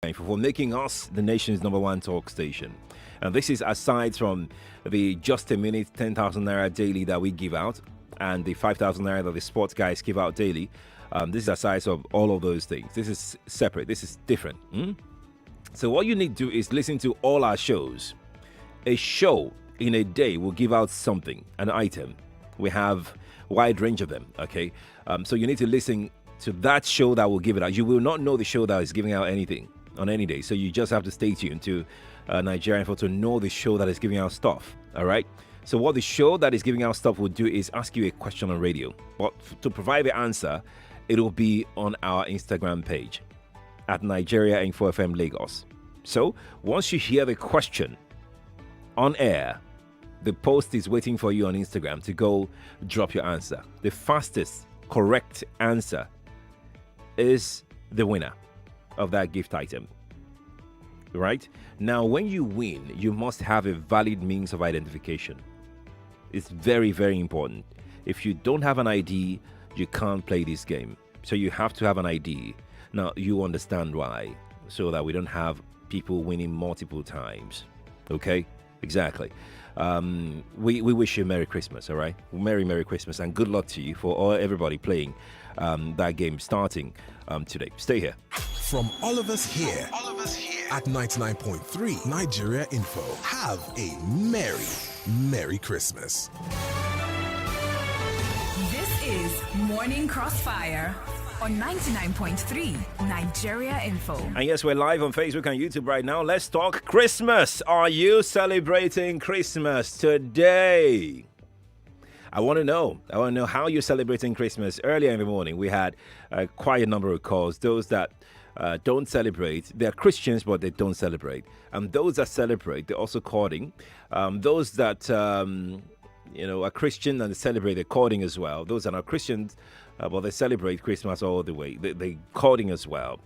for making us the nation's number one talk station. And this is aside from the just a minute 10,000 naira daily that we give out and the 5,000 naira that the sports guys give out daily. This is aside from all of those things. This is separate. This is different. So what you need to do is listen to all our shows. A show in a day will give out something, an item. We have a wide range of them, okay? So you need to listen to that show that will give it out. You will not know the show that is giving out anything on any day. So you just have to stay tuned to Nigeria Info to know the show that is giving out stuff, all right? So what the show that is giving out stuff will do is ask you a question on radio. But to provide the answer, it will be on our Instagram page at Nigeria Info FM Lagos. So once you hear the question on air, the post is waiting for you on Instagram to go drop your answer. The fastest correct answer is the winner of that gift item. Right? Now, when you win, you must have a valid means of identification. It's very, very important. If you don't have an ID, you can't play this game. So you have to have an ID. Now, you understand why, so that we don't have people winning multiple times. Okay? Exactly. We wish you Merry Christmas, all right? Merry Christmas, and good luck to you for everybody playing that game starting today. Stay here. From all of us here at 99.3 Nigeria Info, have a Merry Christmas. This is Morning Crossfire on 99.3 Nigeria Info. And yes, we're live on Facebook and YouTube right now. Let's talk Christmas. Are you celebrating Christmas today? I want to know how you're celebrating Christmas. Earlier in the morning, we had quite a number of calls. Those that don't celebrate, they're Christians, but they don't celebrate. And those that celebrate, they're also courting. Those that are Christian and they celebrate, they're courting as well. Those that are Christians, but they celebrate Christmas all the way. They're courting as well.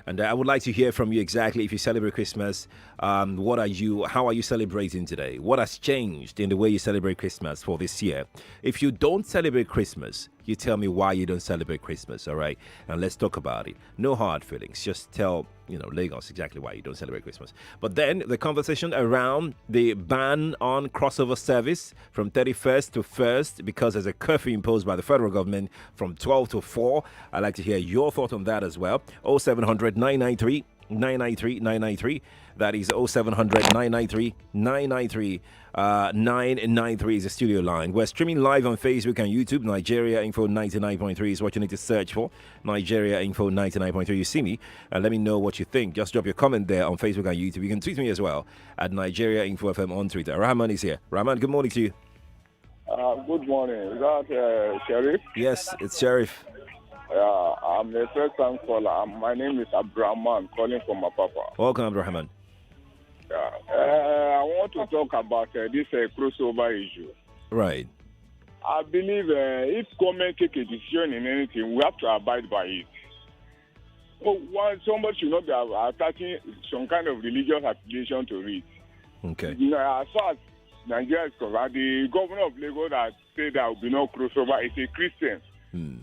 And I would like to hear from you exactly if you celebrate Christmas. How are you celebrating today? What has changed in the way you celebrate Christmas for this year? If you don't celebrate Christmas, you tell me why you don't celebrate Christmas, all right? And let's talk about it. No hard feelings. Just tell, Lagos exactly why you don't celebrate Christmas. But then the conversation around the ban on crossover service from 31st to 1st, because there's a curfew imposed by the federal government from 12 to 4. I'd like to hear your thought on that as well. 0700 993 993 993. That is 0700 993 993 993 is the studio line. We're streaming live on Facebook and YouTube. Nigeria Info 99.3 is what you need to search for. Nigeria Info 99.3. You see me and let me know what you think. Just drop your comment there on Facebook and YouTube. You can tweet me as well at Nigeria Info FM on Twitter. Rahman is here. Rahman, good morning to you. Good morning. Is that Sheriff? Yes, it's Sheriff. I'm the first time caller. My name is Abrahman, calling from Apapa. Welcome, Abrahman. I want to talk about this crossover issue. Right. I believe if government take a decision in anything, we have to abide by it. Somebody should not be attaching some kind of religious affiliation to it. Okay. As far as Nigeria is concerned, the governor of Lagos that said there will be no crossover is a Christian.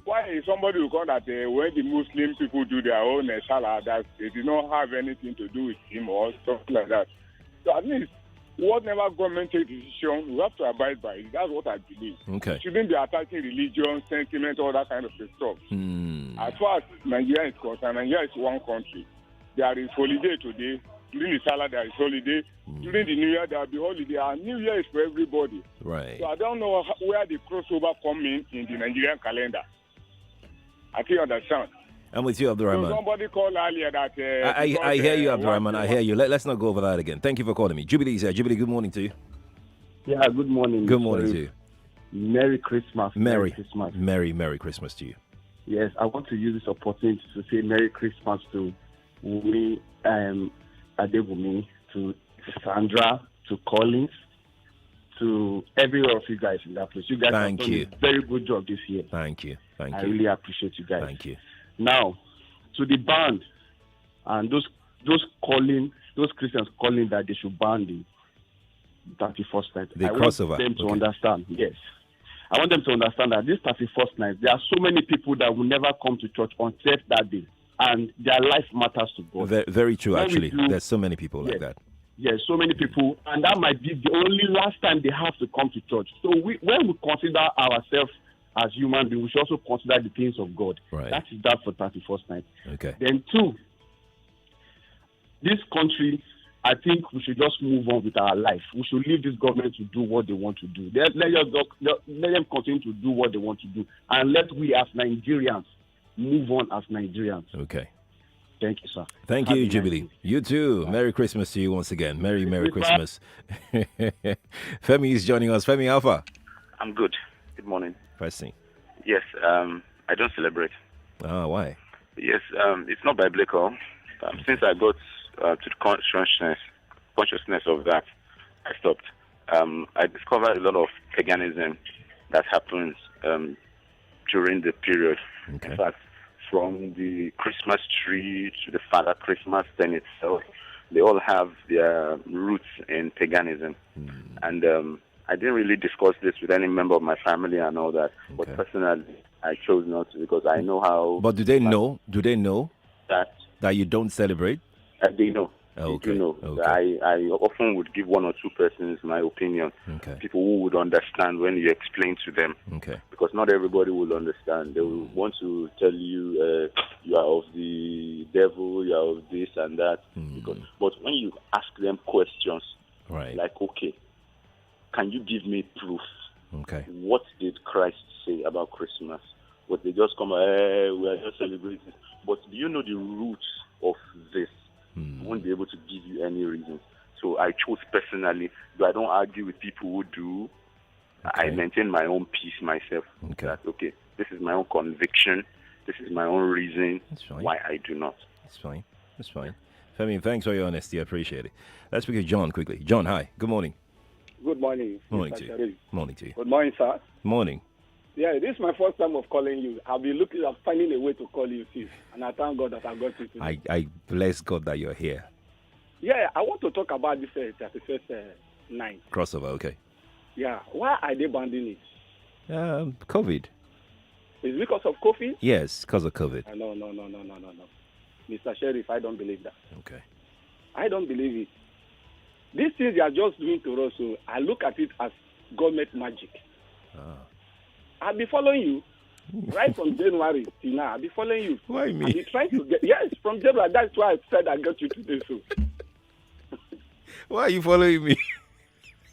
Why is somebody who call that when the Muslim people do their own salah, that they do not have anything to do with him or something like that? So at least, whatever government take decision, we have to abide by it. That's what I believe. Okay. Shouldn't be attacking religion, sentiment, all that kind of stuff. As far as Nigeria is concerned, Nigeria is one country. There is holiday today. During the Salah, there is holiday. During the New Year, there will be holiday. And New Year is for everybody. Right. So I don't know where the crossover come in the Nigerian calendar. I think you understand. I'm with you, Abdurrahman. So somebody called earlier that... I hear you, Abdurrahman. I hear you. Let's not go over that again. Thank you for calling me. Jubilee is here. Jubilee, good morning to you. Yeah, good morning. Good morning to you. Merry Christmas. Merry Christmas. Merry Christmas to you. Yes, I want to use this opportunity to say Merry Christmas to Wumi, Adebumi, to Sandra, to Collins, to every one of you guys in that place. You guys have done a very good job this year. Thank you. I really appreciate you guys. Thank you. Now, to the band and those Christians calling that they should ban the 31st night. The I crossover. want them to understand. Yes. I want them to understand that this 31st night, there are so many people that will never come to church on except that day. and their life matters to God. Very true, When actually. we do- There's so many people like that. Yes, so many people, and that might be the only last time they have to come to church. So when we consider ourselves as human beings, we should also consider the things of God. Right. That is that for 31st night. Okay. Then 2, this country, I think we should just move on with our life. We should leave this government to do what they want to do. Let them continue to do what they want to do. And let we as Nigerians move on as Nigerians. Okay. Thank you, sir. Thank Have you, a nice Jubilee. day. You too. Merry Christmas to you once again. Merry Christmas. Femi is joining us. Femi Alpha. I'm good. Good morning. First thing. Yes, I don't celebrate. Why? Yes, it's not biblical. Since I got to the consciousness of that, I stopped. I discovered a lot of paganism that happens during the period. Okay. In fact, from the Christmas tree to the Father Christmas then itself, they all have their roots in paganism. And I didn't really discuss this with any member of my family and all that. Okay. But personally, I chose not to because I know how... But do they know? Do they know that you don't celebrate? they know. Okay. They do know. Okay. I often would give 1 or 2 persons my opinion. Okay. People who would understand when you explain to them. Okay. Because not everybody will understand. They will want to tell you you are of the devil, you are of this and that. But when you ask them questions, Right. like, okay, can you give me proof? Okay. What did Christ say about Christmas? But they just come, we are just celebrating. But do you know the roots of this? I won't be able to give you any reasons. So I chose personally, though I don't argue with people who do. Okay. I maintain my own peace myself. Okay. That, okay, this is my own conviction. This is my own reason That's fine. why I do not. That's fine. That's fine. Femi, thanks for your honesty. I appreciate it. Let's speak to John quickly. John, hi. Good morning. Good morning. Morning Mr. to you. Sharif. Morning to you. Good morning, sir. Morning. Yeah, this is my first time of calling you. I've been looking at finding a way to call you, sis, and I thank God that I got you today. I bless God that you're here. Yeah, I want to talk about this 31st night. Crossover, okay. Yeah, why are they banning it? COVID. Is it because of COVID? Yes, because of COVID. No. Mr. Sheriff, I don't believe that. Okay. I don't believe it. These things they are just doing to us, so I look at it as government magic. I'll be following you right from January till now. I'll be following you. Why me? I'll be trying to get, yes, from January. That's why I said I got you today, so. Why are you following me?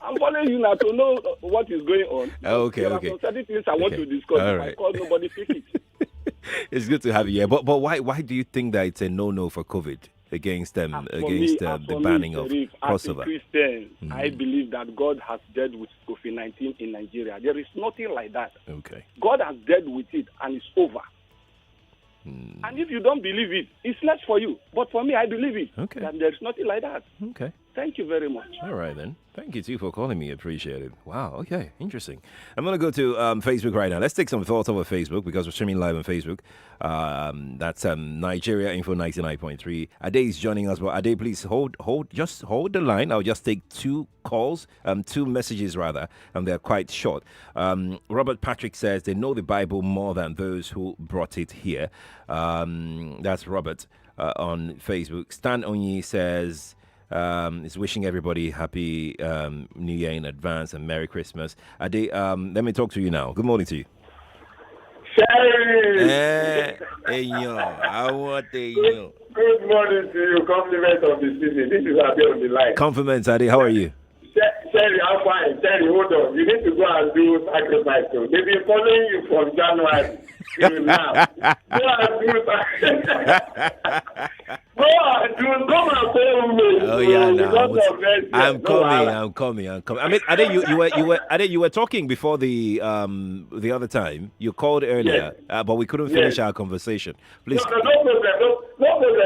I'm following you now to know what is going on. Okay, there okay. are some certain things I want to discuss. All If right. I call nobody pick it. It's good to have you here. But why do you think that it's a no for COVID against For the banning of Sharif, crossover? As a Christian, I believe that God has dealt with COVID-19 in Nigeria. There is nothing like that. Okay. God has dealt with it and it's over. And if you don't believe it, it's less for you. But for me, I believe it. Okay. And there's nothing like that. Okay. Thank you very much. All right, then. Thank you, too, for calling me. Appreciate it. Wow. Okay. Interesting. I'm going to go to Facebook right now. Let's take some thoughts over Facebook because we're streaming live on Facebook. That's Nigeria Info 99.3. Ade is joining us. But Ade, please hold the line. I'll just take 2 calls, 2 messages rather, and they're quite short. Robert Patrick says they know the Bible more than those who brought it here. That's Robert on Facebook. Stan Onyi says... is wishing everybody happy New Year in advance and Merry Christmas. Ade, let me talk to you now. Good morning to you. I want you. Good morning to you. Compliment of the season. This is Ade on the line. Compliments, Ade. How are you? Sherry, I'm fine. Sherry, hold on. You need to go and do sacrifice. So they've been following you from January till now. Go and do sacrifice. Come and follow me. Oh yeah, no. I'm coming. I mean, Ade, you were talking before the other time. You called earlier, but we couldn't finish our conversation. Please. No problem,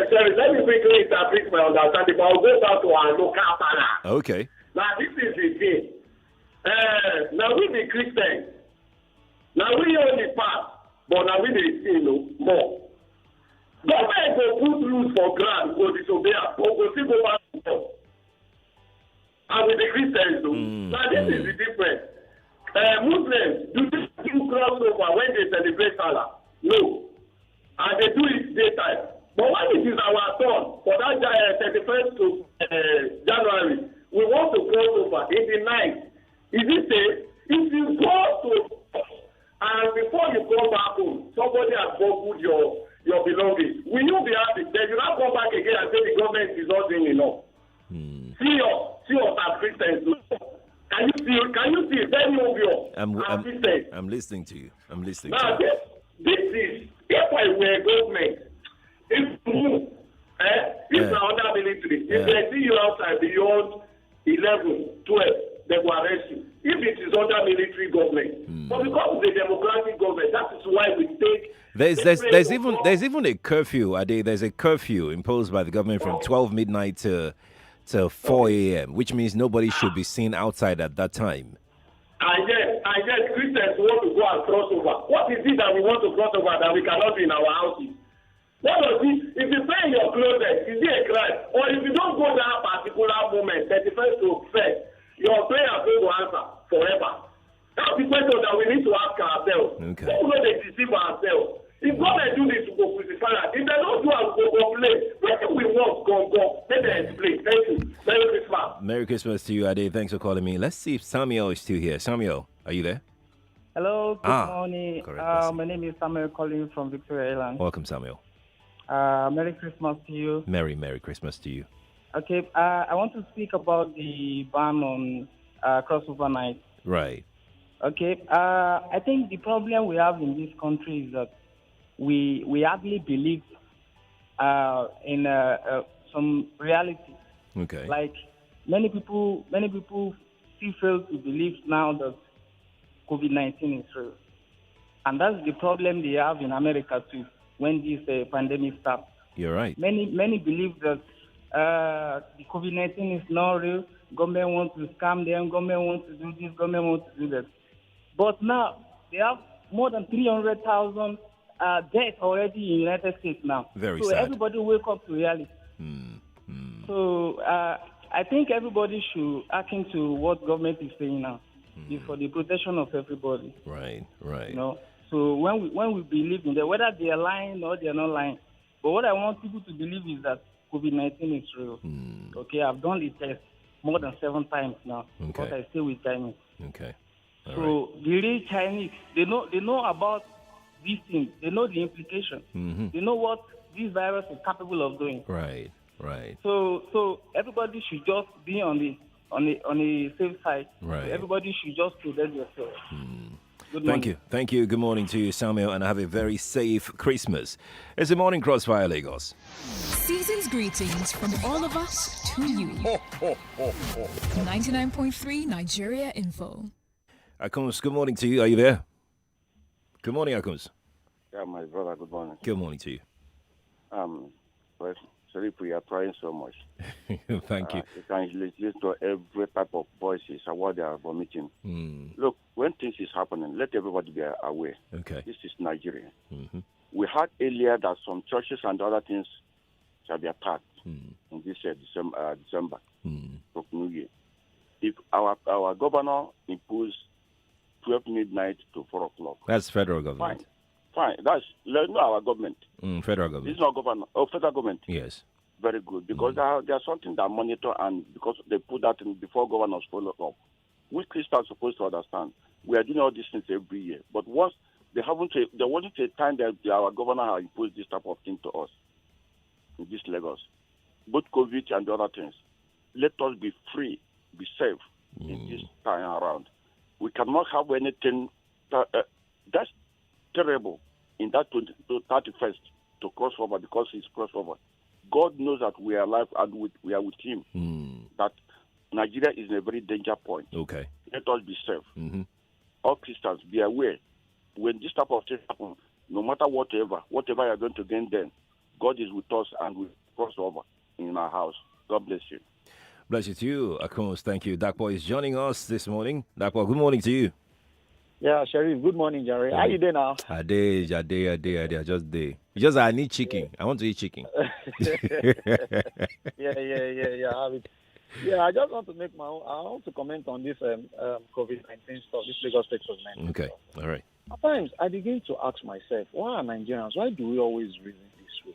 Sherry. Let me quickly interpret my understanding. But I'll go back to our local panel. Okay. Now this is the thing. Now we be Christians. Now we only pass, but now we be more. Government go put rules for ground, go disobey, go still go back to God. And with the Christians, now this is the difference. Muslims do this crossover when they celebrate Salah. No. And they do it daytime. But when it is our turn for that 31st to January, we want to cross over in the night. Is it safe? If you go to and before you come back home, somebody has boggled your belongings, will you be happy? Then you not come back again and say the government is not doing enough. See us as Christians. Can you see very obvious? I'm listening to you. Now, this is, if I were government, if under military, if they see you outside beyond 11, 12, they will arrest you. If it is under military government, but because it's a democratic government, that is why we take. There's even a curfew. Ade, there's a curfew imposed by the government from 12 midnight to 4 a.m., which means nobody should be seen outside at that time. And yet Christians want to go and cross over. What is it that we want to cross over that we cannot do in our houses? What does it? If you pay in your closet, is it a crime? Or if you don't go that particular moment, 31st to 1st, your prayer is going to answer forever. That's the question that we need to ask ourselves. Okay. Don't know they deceive ourselves. If government do this to go crucify us, if they don't do us, go complain. What do we want? Go. Let them explain. Thank you. Merry Christmas. Merry Christmas to you, Ade. Thanks for calling me. Let's see if Samuel is still here. Samuel, are you there? Hello, good morning. My name is Samuel calling from Victoria Island. Welcome, Samuel. Merry Christmas to you. Merry Christmas to you. Okay, I want to speak about the ban on crossover night. Right. Okay, I think the problem we have in this country is that we hardly believe in some reality. Okay. Like many people still fail to believe now that COVID-19 is real, and that's the problem they have in America too. When this pandemic starts, you're right. Many believe that the COVID-19 is not real. Government wants to scam them. Government wants to do this. Government wants to do that. But now they have more than 300,000 deaths already in the United States now. Very so sad. Everybody wake up to reality. So I think everybody should act into what government is saying now. It's for the protection of everybody. Right. You know. So when we believe in that, whether they are lying or they are not lying, but what I want people to believe is that COVID-19 is real. Okay, I've done the test more than 7 times now. Okay. Because I stay with Chinese. Okay. All so right. The real Chinese, they know about these things. They know the implication. They know what this virus is capable of doing. Right. So everybody should just be on the safe side. Right. So everybody should just protect yourself. Thank you. Good morning to you, Samuel, and have a very safe Christmas. It's a morning crossfire, Lagos. Season's greetings from all of us to you. 99.3 Nigeria Info. Akuns, good morning to you. Are you there? Good morning, Akuns. Yeah, my brother, good morning. Good morning to you. Well, Sharif, we are trying so much. Thank you. You can listen to every type of voices and what they are vomiting. Look, when things is happening, let everybody be aware. Okay. This is Nigeria. We heard earlier that some churches and other things shall be attacked in this December, of New Year. If our governor imposed 12 midnight to 4 o'clock. That's federal government. Fine. That's not our government. Federal government. This is not government. Oh, federal government. Yes. Very good. Because there's something that monitor, and because they put that in before governors follow up. We Christians are supposed to understand. We are doing all these things every year. But once there wasn't a time that our governor has imposed this type of thing to us in this Lagos. Both COVID and the other things. Let us be free, be safe in this time around. We cannot have anything that's terrible in that 31st to cross over because it's crossover. God knows that we are alive and we are with Him. That Nigeria is in a very danger point. Okay. Let us be safe. All Christians, be aware. When this type of thing happens, no matter whatever you are going to gain then, God is with us and we cross over in our house. God bless you. Bless you too, Akons. Thank you. Dakpo is joining us this morning. Dakpo, good morning to you. Yeah, Sharif, good morning, Jerry. How you doing now? I just day. Just I need chicken. I want to eat chicken. Yeah. Have it. Yeah, I just want to make I want to comment on this COVID-19 stuff, this Lagos State COVID-19 Okay, stuff. all right. At times, I begin to ask myself, why are Nigerians, why do we always reason this way?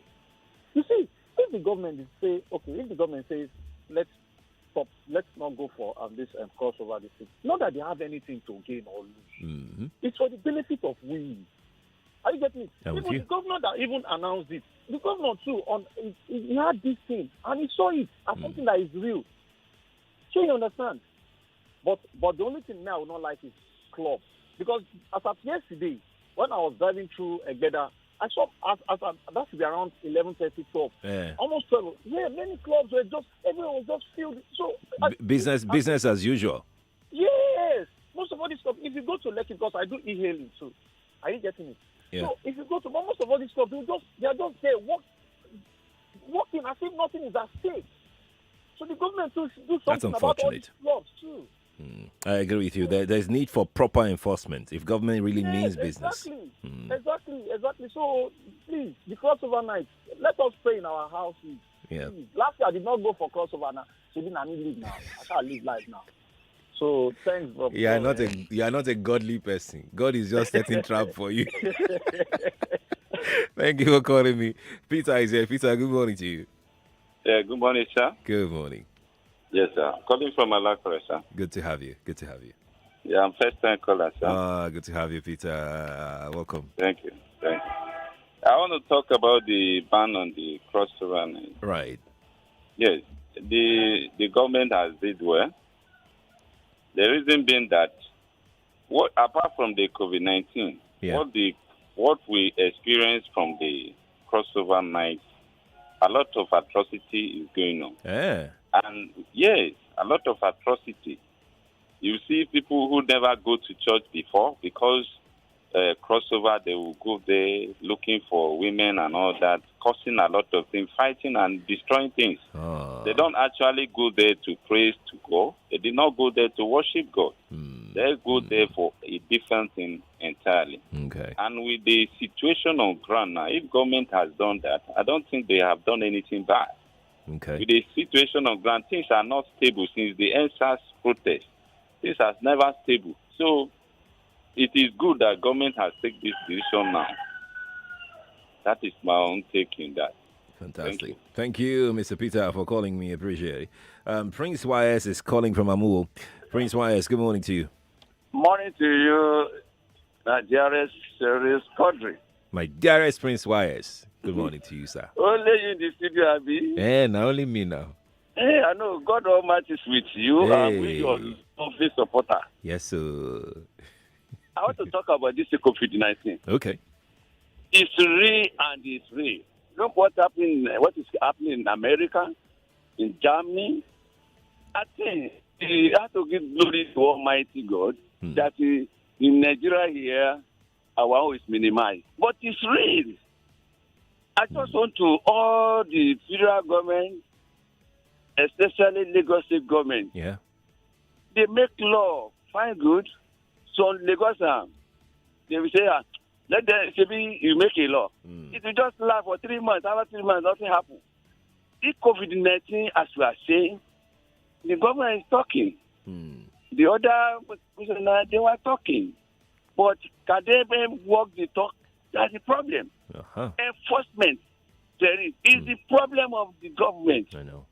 You see, if the government says let's stop, let's not go for this crossover, this thing. Not that they have anything to gain or lose. Mm-hmm. It's for the benefit of we. Are you getting it? Even the governor that even announced it, the governor too, he had this thing and he saw it as something that is real. So you understand? But the only thing now I would not like is clubs. Because as of yesterday, when I was driving through Egbeda, I saw that should be around 11:30, 12. Yeah. Almost 12. Yeah, many clubs were everyone was just filled. So business as usual. Yes. Most of all this stuff, if you go to Lekki, because I do e-hailing too. Are you getting it? Yeah. So if you go to most of all these clubs, they are just there working as if nothing is at stake. So the government should do something about all these clubs too. I agree with you. There's need for proper enforcement if government really means business. Exactly. So please, the crossover night, let us pray in our houses. Yeah. Please. Last year I did not go for crossover now. So I need to live now. I can't live life now. So thanks, bro. You are not a godly person. God is just setting trap for you. Thank you for calling me. Peter is here. Peter, good morning to you. Yeah, good morning, sir. Good morning. Yes, sir. Calling from Alakore, sir. Good to have you. Yeah, I'm first time caller, sir. Good to have you, Peter. Welcome. Thank you. I want to talk about the ban on the crossover. Right. Yes, the government has did well. The reason being that, apart from the COVID-19, what we experienced from the crossover night, a lot of atrocity is going on. Yeah. And yes, a lot of atrocity. You see people who never go to church before because crossover, they will go there looking for women and all that, causing a lot of things, fighting and destroying things. Oh. They don't actually go there to praise to God. They did not go there to worship God. They go there for a different thing entirely. Okay. And with the situation on ground now, if government has done that, I don't think they have done anything bad. Okay. With the situation on ground, things are not stable since the NSAS protest. Things are never stable. So it is good that government has taken this decision now. That is my own take in that. Fantastic. Thank you, Mr. Peter, for calling me. Appreciate it. Prince YS is calling from Amuo. Prince YS, good morning to you. Morning to you, Nigeria's serious Quadry. My dearest Prince YS. Good morning to you, sir. Only you in the studio, Abi. Not only me now. Hey, I know God Almighty is with you and with your office supporter. Yes, sir. I want to talk about this COVID-19. Okay. It's real and it's real. Look what is happening in America, in Germany. I think we have to give glory to Almighty God that in Nigeria here, our own is minimized. But it's real. I just want to all the federal government, especially Lagos State government. Yeah. They make law, fine good. So Lagos, they will say, let them, maybe you make a law. It will just last for 3 months. After 3 months, nothing happens. This COVID-19, as we are saying, the government is talking. The other, they were talking. But can they walk the talk? That's the problem. Enforcement, there is the problem of the government. I know.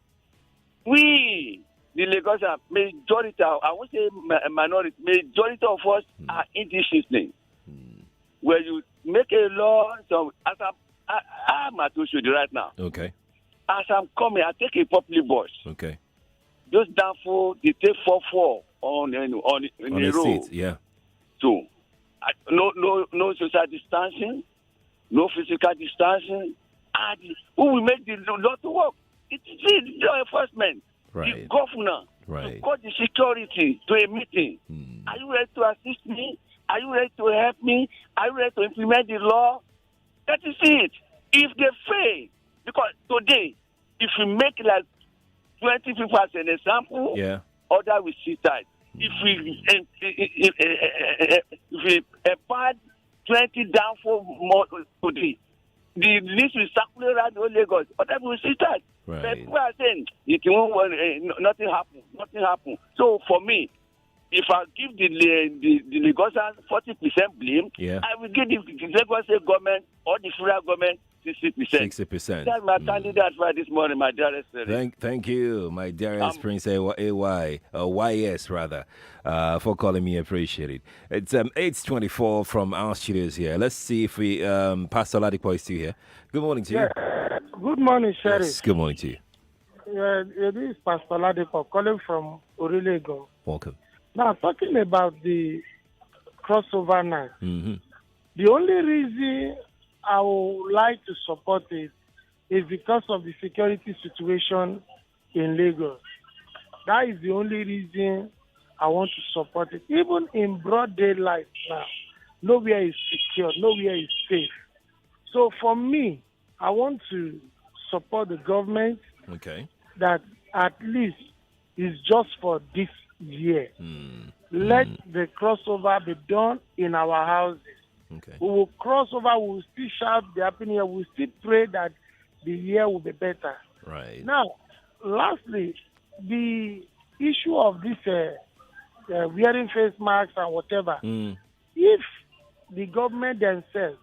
We, the Lagosian, majority, I won't say minority, majority of us are indisciplined. Where you make a law, so as I'm at Oshodi right now. Okay. As I'm coming, I take a public bus. Okay. Those downfall, they take 4-4 on the road. Seat, yeah. So, no social distancing, no physical distancing. And who will make the law to work? It is the law enforcement. Right. The governor. Right. To call the security to a meeting. Are you ready to assist me? Are you ready to help me? Are you ready to implement the law? That is it. If they fail, because today, if we make like 20 people as an example, other will sit tight. If we empower 20 down for more today, the list will circulate around the whole Lagos, other will sit tight. Right. But people are saying nothing happened. So for me, if I give the Lagosians 40% blame, I will give the Lagos State government or the federal government 60%. 60%. That's my candidate for this morning, my dearest. Thank you, my dearest Prince YS rather, for calling me. Appreciate it. It's 8:24 from our studios here. Let's see if we Pastor Ladipo is still here. Good morning to you. Yeah. Good morning, Sheriff. Yes, good morning to you. Yeah, it is Pastor Ladipo calling from Orilego. Welcome. Now, talking about the crossover now, the only reason I would like to support it is because of the security situation in Lagos. That is the only reason I want to support it. Even in broad daylight now, nowhere is secure, nowhere is safe. So for me, I want to support the government that at least is just for this year. Let the crossover be done in our houses. We will cross over, we will still shout the happy year, we will still pray that the year will be better. Right. Now, lastly, the issue of this wearing face masks and whatever, if the government themselves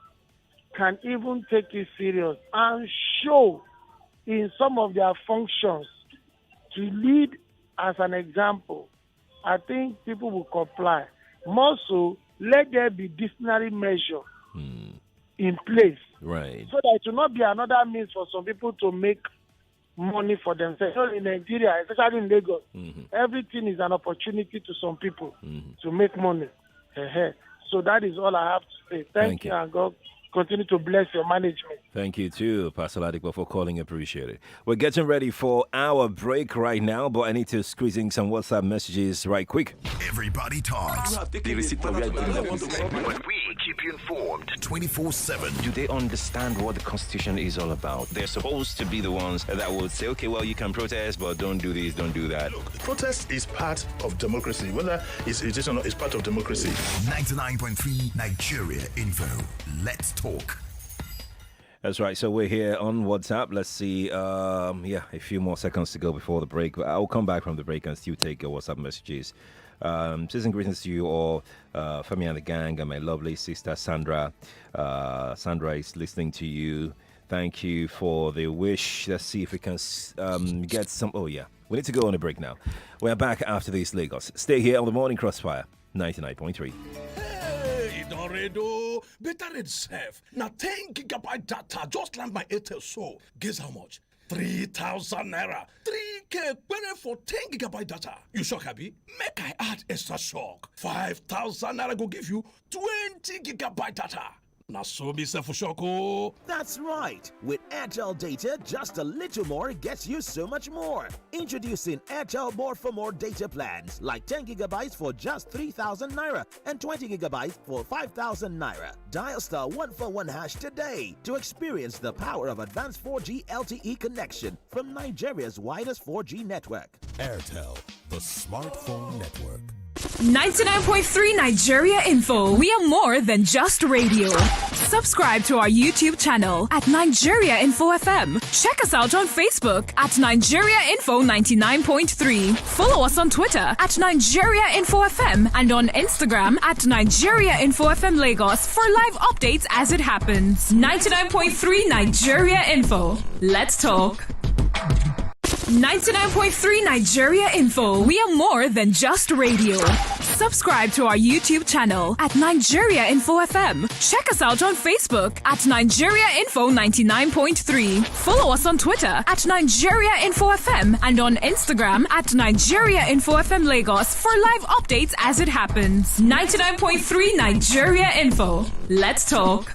can even take it serious and show in some of their functions to lead as an example, I think people will comply. More so, let there be disciplinary measure in place. Right. So that it will not be another means for some people to make money for themselves. So in Nigeria, especially in Lagos, everything is an opportunity to some people to make money. So that is all I have to say. Thank you, and God continue to bless your management. Thank you too, Pastor Ladipo, for calling. Appreciate it. We're getting ready for our break right now, but I need to squeeze in some WhatsApp messages right quick. Everybody talks. But we keep you informed 24/7. Do they understand what the Constitution is all about? They're supposed to be the ones that would say, okay, well, you can protest, but don't do this, don't do that. Look, protest is part of democracy. Whether it's irritation or not, it's part of democracy. 99.3 Nigeria Info. Let's talk. That's right. So we're here on WhatsApp. Let's see. A few more seconds to go before the break. I'll come back from the break and still take your WhatsApp messages. Season greetings to you all, Femi and the gang, and my lovely sister Sandra. Sandra is listening to you. Thank you for the wish. Let's see if we can get some. Oh, yeah. We need to go on a break now. We're back after this, Lagos. Stay here on the Morning Crossfire, 99.3. Redo, better red self. Now 10 gigabyte data just land my Airtel so. Guess how much? 3,000 naira. 3K for 10 gigabyte data. You shock, Abby? Make I add extra shock. 5,000 naira go give you 20 gigabyte data. Now so be for shock. That's right. With Airtel data, just a little more gets you so much more. Introducing Airtel More for More data plans, like 10 gigabytes for just 3,000 naira and 20 gigabytes for 5,000 naira. Dial star 141 hash today to experience the power of advanced 4G LTE connection from Nigeria's widest 4G network. Airtel, the smartphone network. 99.3 Nigeria Info. We are more than just radio. Subscribe to our YouTube channel at Nigeria Info FM. Check us out on Facebook at Nigeria Info 99.3. Follow us on Twitter at Nigeria Info FM and on Instagram at Nigeria Info FM Lagos for live updates as it happens. 99.3 Nigeria Info. Let's talk. 99.3 Nigeria Info. We are more than just radio. Subscribe to our YouTube channel at Nigeria Info FM. Check us out on Facebook at Nigeria Info 99.3. Follow us on Twitter at Nigeria Info FM and on Instagram at Nigeria Info FM Lagos for live updates as it happens. 99.3 Nigeria Info. Let's talk.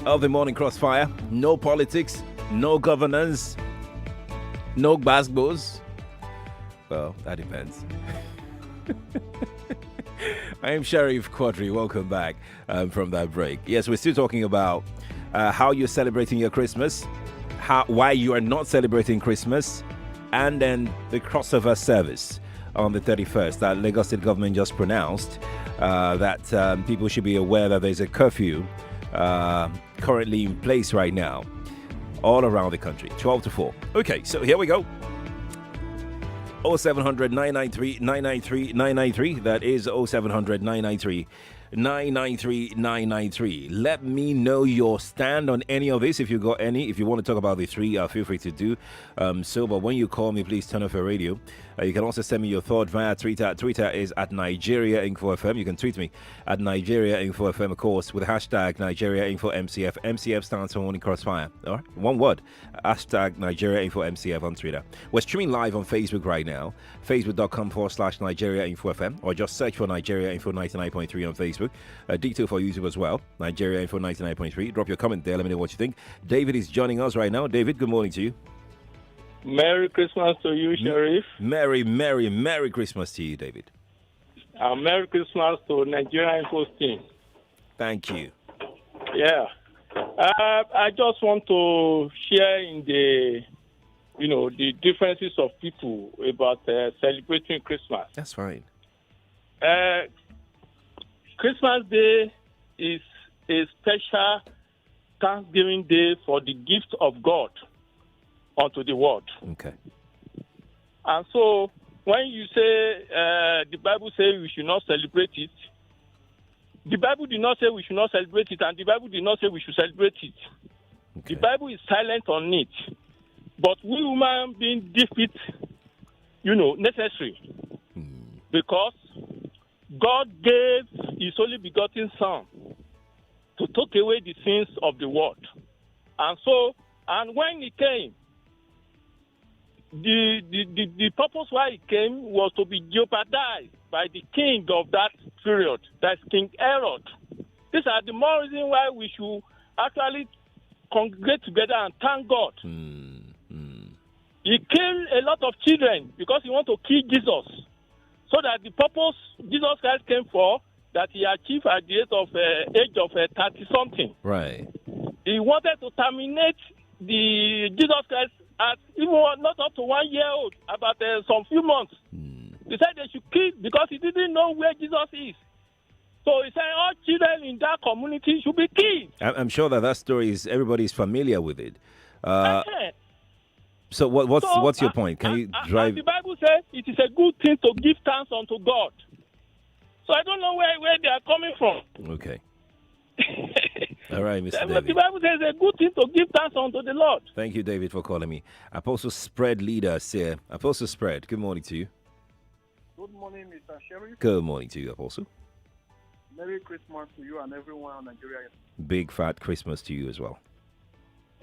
of the morning crossfire. No politics, no governance, no basketballs. Well, that depends. I am Sheriff Quadry. Welcome back from that break. Yes, we're still talking about how you're celebrating your Christmas, why you are not celebrating Christmas, and then the crossover service on the 31st that Lagos State government just pronounced that people should be aware that there's a curfew currently in place right now all around the country, 12 to 4. Okay, so here we go. 0700 993 993 993. That is 0700 993 993. Let me know your stand on any of this. If you got any, if you want to talk about the three, feel free to do so. But when you call me, please turn off your radio. You can also send me your thought via Twitter. Twitter is at Nigeria Info FM. You can tweet me at Nigeria Info FM, of course, with hashtag Nigeria Info MCF. MCF stands for Morning Crossfire. All right, one word. Hashtag Nigeria Info MCF on Twitter. We're streaming live on Facebook right now. Facebook.com/Nigeria Info FM, or just search for Nigeria Info 99.3 on Facebook. Detail for YouTube as well. Nigeria Info 99.3. Drop your comment there. Let me know what you think. David is joining us right now. David, good morning to you. Merry Christmas to you, Sheriff. Merry Christmas to you, David. Merry Christmas to Nigeria Info team. Thank you. Yeah. I just want to share in the differences of people about celebrating Christmas. That's fine. Christmas Day is a special Thanksgiving Day for the gift of God unto the world. Okay. And so when you say the Bible says we should not celebrate it, the Bible did not say we should not celebrate it, and the Bible did not say we should celebrate it. Okay. The Bible is silent on it. But we human beings deem it, necessary. Because God gave his only begotten Son to take away the sins of the world. And when he came, the purpose why he came was to be jeopardized by the king of that period, that's King Herod. These are the more reasons why we should actually congregate together and thank God. He killed a lot of children because he wanted to kill Jesus, so that the purpose Jesus Christ came for, that he achieved at the age of 30-something. Right. He wanted to terminate the Jesus Christ at even not up to 1 year old, about some few months. He said they should kill because he didn't know where Jesus is. So he said all children in that community should be killed. I'm sure that story is everybody's familiar with it. So what's your point? Can you drive? And the Bible says it is a good thing to give thanks unto God. So I don't know where they are coming from. Okay. All right, Mr. The David. Bible says it's a good thing to give thanks unto the Lord. Thank you, David, for calling me. Apostle Spread Leader, sir. Apostle Spread, good morning to you. Good morning, Mr. Sheriff. Good morning to you, Apostle. Merry Christmas to you and everyone in Nigeria. Big fat Christmas to you as well.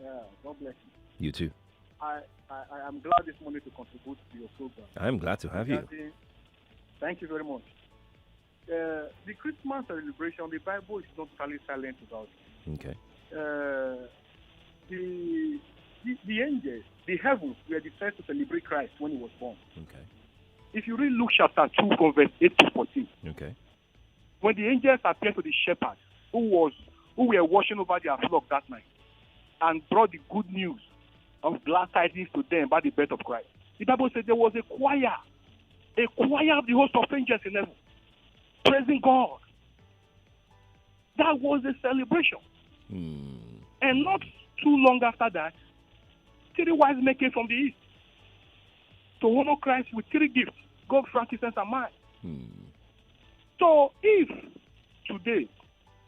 Yeah, God bless you. You too. I am glad this morning to contribute to your program. I'm glad to have you. Thank you very much. The Christmas celebration, the Bible is not totally silent about it. Okay. The angels, the heavens were the first to celebrate Christ when he was born. Okay. If you read Luke chapter 2 from verse 8 to 14, okay, when the angels appeared to the shepherds who were watching over their flock that night and brought the good news of glad tidings to them about the birth of Christ, the Bible said there was a choir of the host of angels in heaven praising God. That was a celebration. And not too long after that, 3 wise men came from the east to honor Christ with 3 gifts: gold, frankincense, and myrrh. So if today,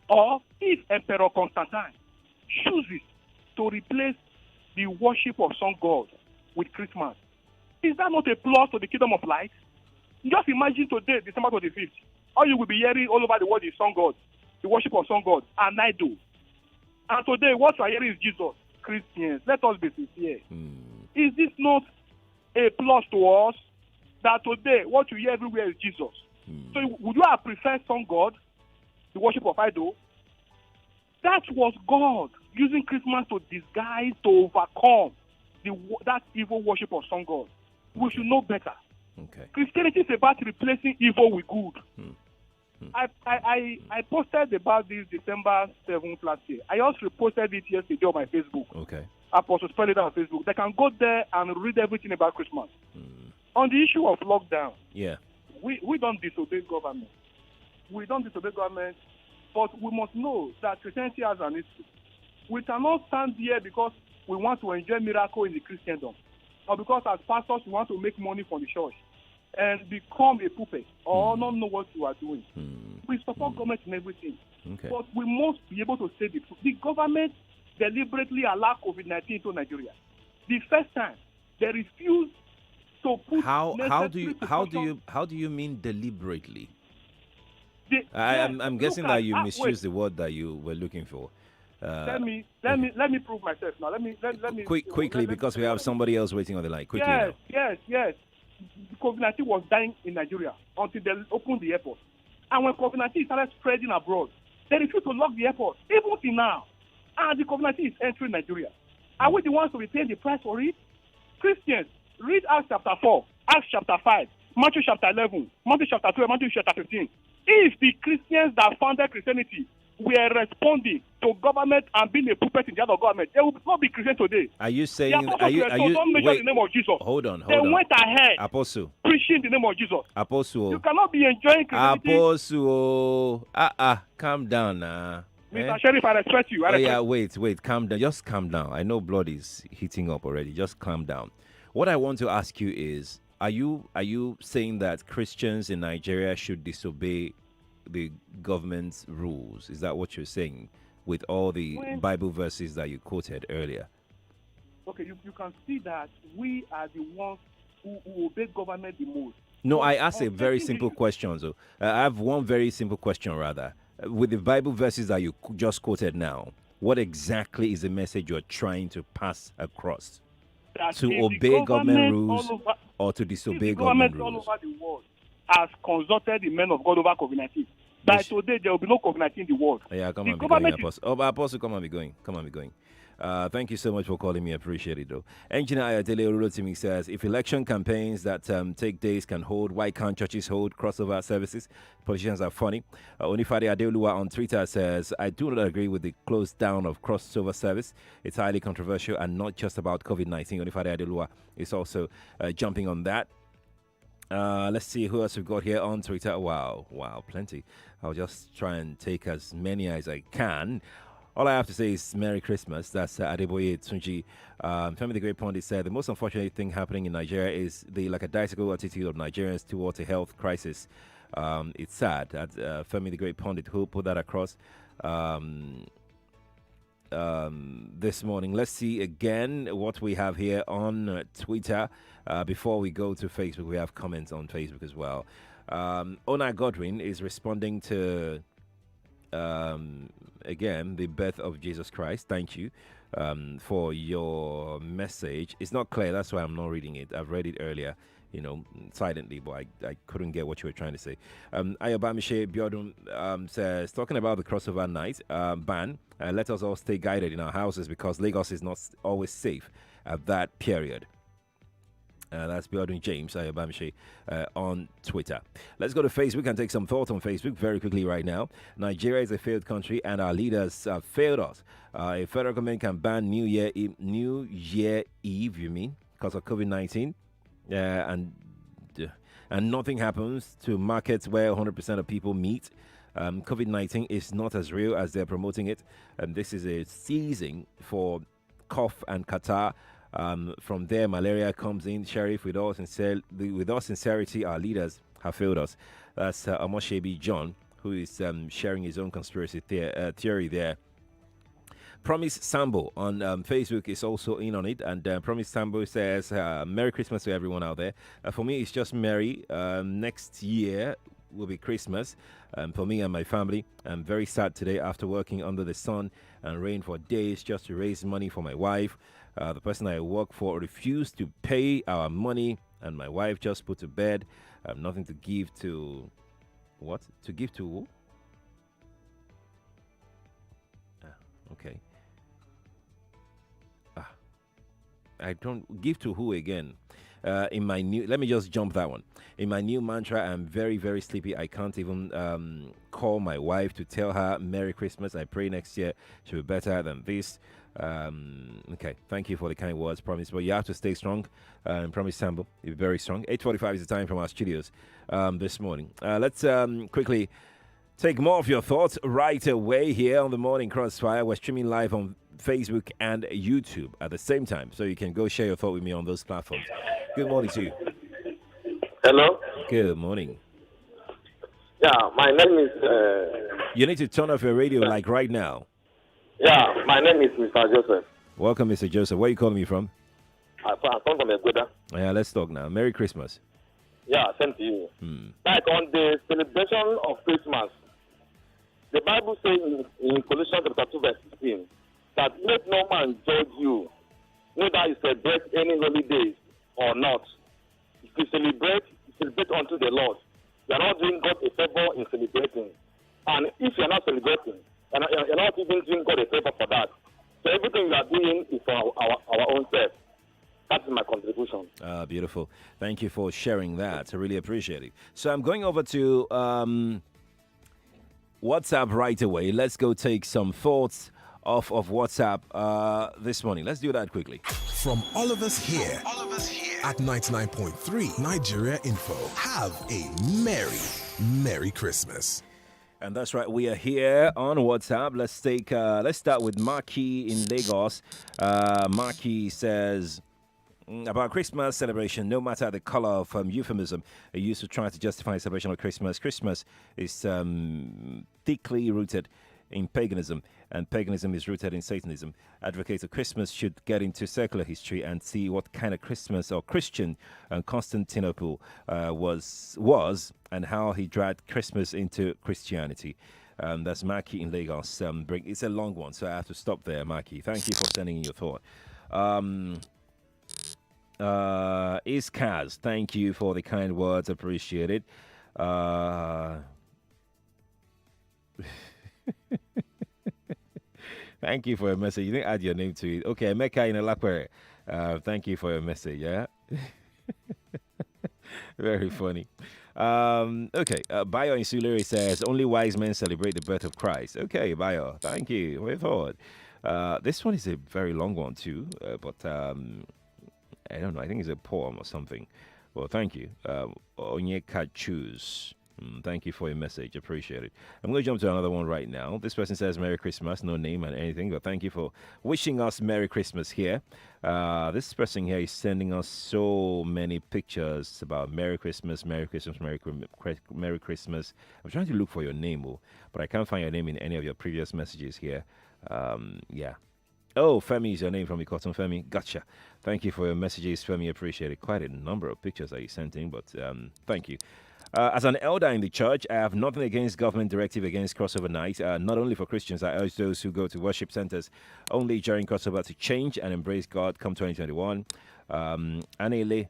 or if Emperor Constantine chooses to replace the worship of sun god with Christmas, is that not a plus to the kingdom of light? Just imagine today, December 25th, all you will be hearing all over the world is sun god, the worship of sun god, and idol. And today, what you are hearing is Jesus. Christians, let us be sincere. Is this not a plus to us that today what you hear everywhere is Jesus? So would you have preferred sun god, the worship of idol? That was God using Christmas to disguise, to overcome that evil worship of sun god. We should know better. Okay. Christianity is about replacing evil with good. I posted about this December 7th last year. I also reposted it yesterday on my Facebook. Okay. Apostle spell it on Facebook. They can go there and read everything about Christmas. On the issue of lockdown, yeah, we don't disobey government. We don't disobey government, but we must know that Christianity has an history. We cannot stand here because we want to enjoy miracle in the Christendom, or because as pastors we want to make money from the church and become a puppet or not know what you are doing. We support government in everything, but we must be able to say the truth. The government deliberately allowed COVID-19 into Nigeria. The first time they refused to put how do you mean deliberately? I'm guessing that you misused the word that you were looking for. Let me prove myself now. Let me quickly because we have somebody else waiting on the line. Quickly. Yes. COVID-19 was dying in Nigeria until they opened the airport. And when COVID-19 started spreading abroad, they refused to lock the airport, even till now. And the COVID-19 is entering Nigeria. Are we the ones to be paying the price for it? Christians, read Acts chapter 4, Acts chapter 5, Matthew chapter 11, Matthew chapter 12, Matthew chapter 15. If the Christians that founded Christianity were responding to government and being a puppet in the other government, they would not be Christian today. Are you saying? Don't mention the name of Jesus. Hold on. They went ahead, Apostle, preaching the name of Jesus. Apostle, you cannot be enjoying Christianity. Apostle, calm down now. Mr. Sheriff, I respect you. Wait, calm down. Just calm down. I know blood is heating up already. Just calm down. What I want to ask you is, are you saying that Christians in Nigeria should disobey the government's rules? Is that what you're saying with all the Bible verses that you quoted earlier? Okay, you can see that we are the ones who obey government the most. No, I asked a very simple question. So I have one very simple question rather. With the Bible verses that you just quoted now, what exactly is the message you're trying to pass across? That to obey government rules or to disobey government rules? All over the world has consulted the men of God over COVID-19. By today, there will be no COVID-19 in the world. Yeah, come on, be going, Apostle. Apostle, come on, be going. Thank you so much for calling me. I appreciate it, though. Engineer Ayatele Orulotimi says, if election campaigns that take days can hold, why can't churches hold crossover services? Politicians are funny. Onifade Adeoluwa on Twitter says, I do not agree with the close down of crossover service. It's highly controversial and not just about COVID-19. Onifade Adeoluwa is also jumping on that. Let's see who else we've got here on Twitter. Wow, plenty. I'll just try and take as many as I can. All I have to say is Merry Christmas. That's Adeboye Tunji. Femi the Great Pundit said, the most unfortunate thing happening in Nigeria is the lackadaisical attitude of Nigerians towards a health crisis. It's sad that Femi the Great Pundit who put that across this morning. Let's see again what we have here on Twitter. Before we go to Facebook, we have comments on Facebook as well. Ona Godwin is responding to again the birth of Jesus Christ. Thank you for your message. It's not clear, that's why I'm not reading it. I've read it earlier, silently, but I couldn't get what you were trying to say. Ayobamishe Biodun says, talking about the crossover night ban, let us all stay guided in our houses because Lagos is not always safe at that period. That's Biodun James Ayobamishe on Twitter. Let's go to Facebook and take some thoughts on Facebook very quickly right now. Nigeria is a failed country and our leaders failed us. A federal government can ban New Year Eve, you mean, because of COVID-19? And nothing happens to markets where 100% of people meet. COVID-19 is not as real as they're promoting it. This is a season for cough and catarrh. From there, malaria comes in. Sheriff, with all sincerity, our leaders have failed us. That's Amoshebi John, who is sharing his own conspiracy theory there. Promise Sambo on Facebook is also in on it, and Promise Sambo says, Merry Christmas to everyone out there. For me, it's just Merry. Next year will be Christmas for me and my family. I'm very sad today after working under the sun and rain for days just to raise money for my wife. The person I work for refused to pay our money, and my wife just put to bed. I have nothing to give to... What? To give to who? Okay. I don't give to who again. In my new, let me just jump that one. In my new mantra, I'm very, very sleepy. I can't even call my wife to tell her Merry Christmas. I pray next year she'll be better than this. Okay, thank you for the kind words, promise. But you have to stay strong. Promise Sambo, you're very strong. 8:45 is the time from our studios this morning. Let's quickly take more of your thoughts right away here on the Morning Crossfire. We're streaming live on Facebook and YouTube at the same time, so you can go share your thought with me on those platforms. Good morning to you. Hello. Good morning. Yeah, my name is. You need to turn off your radio like right now. Yeah, my name is Mr. Joseph. Welcome, Mr. Joseph. Where are you calling me from? I come from Ecuador. Yeah, let's talk now. Merry Christmas. Yeah, same to you. Like on the celebration of Christmas, the Bible says in Colossians chapter 2 verse 16 that let no man judge you, whether you celebrate any holidays or not. If you celebrate unto the Lord. You are not doing God a favor in celebrating. And if you are not celebrating, you're not even doing God a favor for that. So everything we are doing is for our own self. That's my contribution. Beautiful. Thank you for sharing that. I really appreciate it. So I'm going over to WhatsApp right away. Let's go take some thoughts off of WhatsApp this morning. Let's do that quickly. From all of us here at 99.3 Nigeria Info, have a Merry Christmas. And that's right, we are here on WhatsApp. Let's start with Maki in Lagos. Maki says about Christmas celebration, no matter the color of euphemism, I used to try to justify the celebration of Christmas. Christmas is thickly rooted in paganism, and paganism is rooted in Satanism. Advocates of Christmas should get into secular history and see what kind of Christmas or Christian Constantinople was and how he dragged Christmas into Christianity. That's Maki in Lagos. It's a long one, so I have to stop there, Maki. Thank you for sending in your thought. Iskaz, thank you for the kind words. Appreciate it. Thank you for your message. You didn't add your name to it. Okay, Mecca in Alakwere. Thank you for your message. Yeah. Very funny. Okay, Bayo in Suliri says only wise men celebrate the birth of Christ. Okay, Bayo, thank you. We thought this one is a very long one too, but I don't know. I think it's a poem or something. Well, thank you. Onyeka Choose. Thank you for your message. Appreciate it. I'm going to jump to another one right now. This person says Merry Christmas. No name and anything, but thank you for wishing us Merry Christmas here. This person here is sending us so many pictures about Merry Christmas, Merry Christmas, Merry Christmas. I'm trying to look for your name, but I can't find your name in any of your previous messages here. Yeah. Oh, Femi is your name from Ikoton. Femi, gotcha. Thank you for your messages, Femi. Appreciate it. Quite a number of pictures that you sent in, but thank you. As an elder in the church, I have nothing against government directive against crossover night. Not only for Christians, I urge those who go to worship centers only during crossover to change and embrace God come 2021. Anele,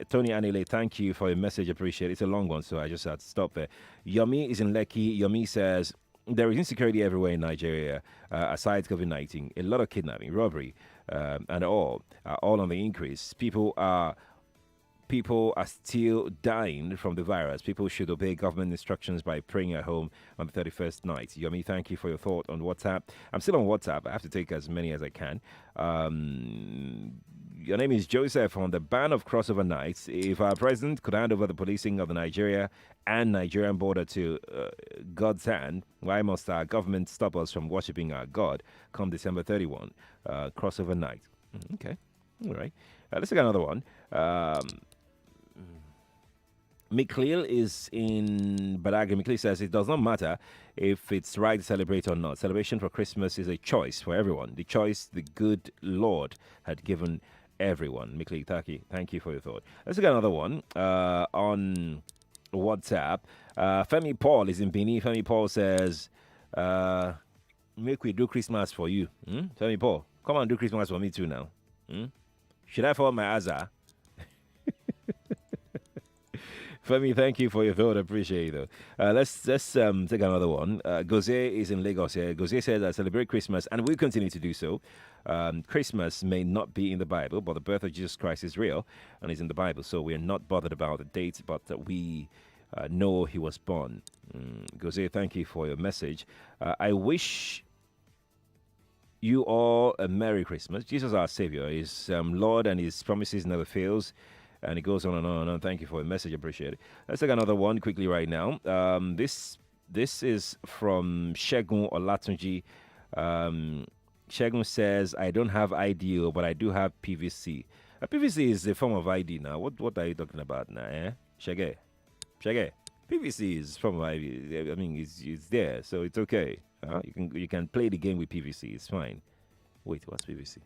Tony Anele, thank you for your message. Appreciate it. It's a long one, so I just had to stop there. Yomi is in Lekki. Yomi says, there is insecurity everywhere in Nigeria, aside COVID-19. A lot of kidnapping, robbery, and all on the increase. People are still dying from the virus. People should obey government instructions by praying at home on the 31st night. Yomi, thank you for your thought on WhatsApp. I'm still on WhatsApp. I have to take as many as I can. Your name is Joseph. On the ban of crossover nights, if our president could hand over the policing of the Nigeria and Nigerian border to God's hand, why must our government stop us from worshiping our God come December 31? Crossover night. Okay. All right. Let's take another one. Mikhail is in Badagry. Mikhail says it does not matter if it's right to celebrate or not. Celebration for Christmas is a choice for everyone. The choice the good Lord had given everyone. Mikhail, thank you for your thought. Let's get another one on WhatsApp. Femi Paul is in Bini. Femi Paul says, make we do Christmas for you. Femi Paul, come on, do Christmas for me too now. Should I follow my Azar? Femi, thank you for your vote. Appreciate it. Let's take another one. Gose is in Lagos here. Gose says, I celebrate Christmas and will continue to do so. Christmas may not be in the Bible, but the birth of Jesus Christ is real and is in the Bible. So we're not bothered about the date, but we know he was born. Gose, thank you for your message. I wish you all a Merry Christmas. Jesus, our Savior, is Lord, and his promises never fails. And it goes on and on and on. Thank you for your message. Appreciate it. Let's take another one quickly right now. This is from Shegun Olatunji. Shegun says, I don't have IDO, but I do have PVC. PVC is a form of ID now. What are you talking about now? Shege. PVC is from ID. I mean, it's there, so it's okay. You can play the game with PVC. It's fine. Wait, what's PVC?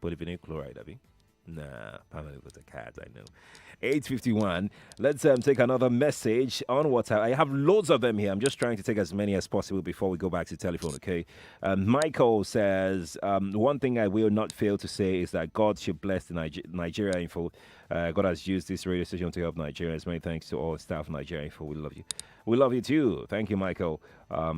Polyvinyl chloride, Abby? Nah, Pamela was a cat, I know. 8:51. Let's take another message on WhatsApp. I have loads of them here. I'm just trying to take as many as possible before we go back to telephone, okay? Michael says, one thing I will not fail to say is that God should bless the Nigeria Info. God has used this radio station to help Nigerians. Many thanks to all staff of Nigeria Info. We love you. We love you too. Thank you, Michael,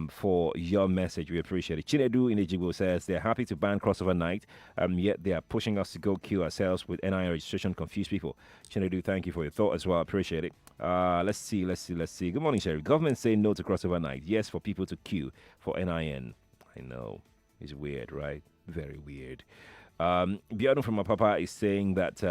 for your message. We appreciate it. Chinedu in Ejigbo says they're happy to ban crossover night, yet they are pushing us to go kill ourselves with NIN registration. Confuse people. Chinedu, thank you for your thought as well. Appreciate it. Let's see. Good morning, Sheriff. Government saying no to crossover night. Yes, for people to queue for NIN. I know. It's weird, right? Very weird. Biodun from my papa is saying that...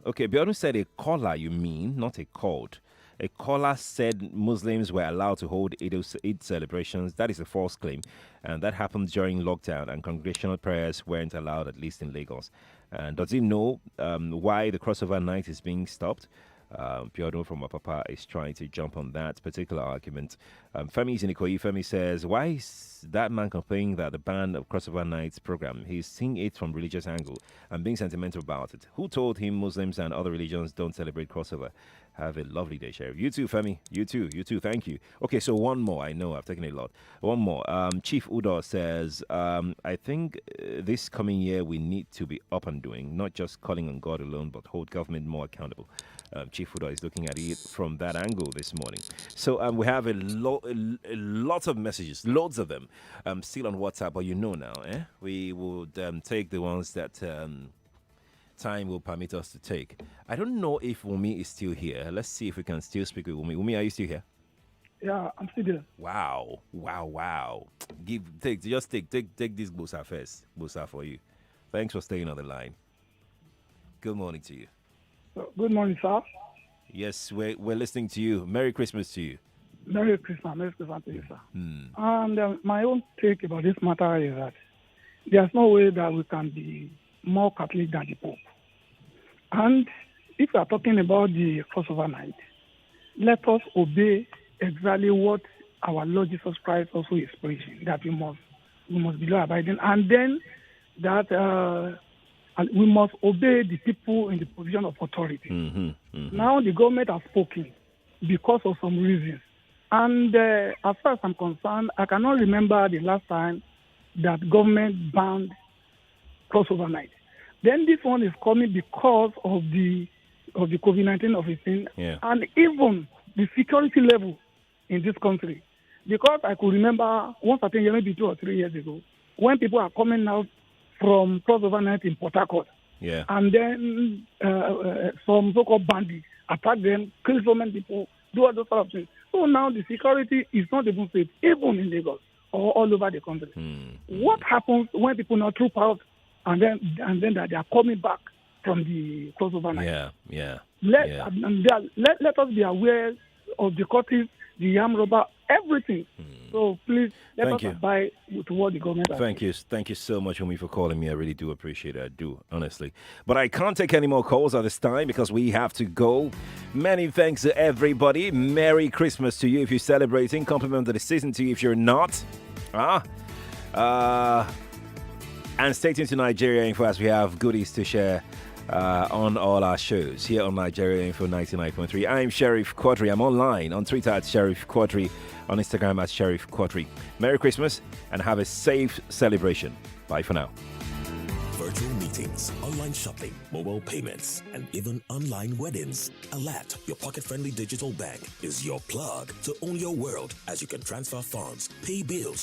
Okay, Biodun said a caller, you mean, not a cult. A caller said Muslims were allowed to hold Eid celebrations. That is a false claim. And that happened during lockdown, and congregational prayers weren't allowed, at least in Lagos. And does he know why the crossover night is being stopped? Biodun from Apapa is trying to jump on that particular argument. Femi is in Ikoyi. Femi says, why is that man complaining that the ban of crossover nights program? He's seeing it from religious angle and being sentimental about it. Who told him Muslims and other religions don't celebrate crossover? Have a lovely day, Sheriff. You too, Femi. You too. Thank you. Okay, so one more. I know I've taken a lot. One more. Chief Udo says, I think this coming year we need to be up and doing, not just calling on God alone, but hold government more accountable. Chief Udo is looking at it from that angle this morning. So we have a lot of messages, loads of them, still on WhatsApp, but you know now, we would take the ones that time will permit us to take. I don't know if Wumi is still here. Let's see if we can still speak with Wumi. Wumi, are you still here? Yeah, I'm still there. Wow. Take this Busa first. Busa for you. Thanks for staying on the line. Good morning to you. Good morning, sir. Yes, we're listening to you. Merry Christmas to you. Merry Christmas to you, sir. And my own take about this matter is that there's no way that we can be more Catholic than the Pope. And if we are talking about the crossover night, let us obey exactly what our Lord Jesus Christ also is preaching, that we must be law abiding, and then that we must obey the people in the position of authority. Now the government has spoken because of some reasons. And as far as I'm concerned, I cannot remember the last time that government banned crossover night. Then this one is coming because of the COVID-19 of it thing, and even the security level in this country. Because I could remember once, I think maybe 2 or 3 years ago, when people are coming out from crossover night in Port Harcourt, and then some so-called bandits attack them, kill so many people, do all those sort of things. So now the security is not even safe, even in Lagos or all over the country. What happens when people now troop out and then that they are coming back from the crossover night? Let us be aware of the cultists, the armed robber, everything. So please let us abide to what the government has. Thank you so much, Omi, for calling me. I really do appreciate it. I do, honestly. But I can't take any more calls at this time because we have to go. Many thanks to everybody. Merry Christmas to you if you're celebrating. Compliment of the season to you if you're not. And stay tuned to Nigeria Info as we have goodies to share on all our shows here on Nigeria Info 99.3. I'm Sheriff Quadry. I'm online on Twitter at Sheriff Quadry, on Instagram at Sheriff Quadry. Merry Christmas and have a safe celebration. Bye for now. virtual meetings, online shopping, mobile payments, and even online weddings. Alert, your pocket-friendly digital bank, is your plug to own your world as you can transfer funds, pay bills,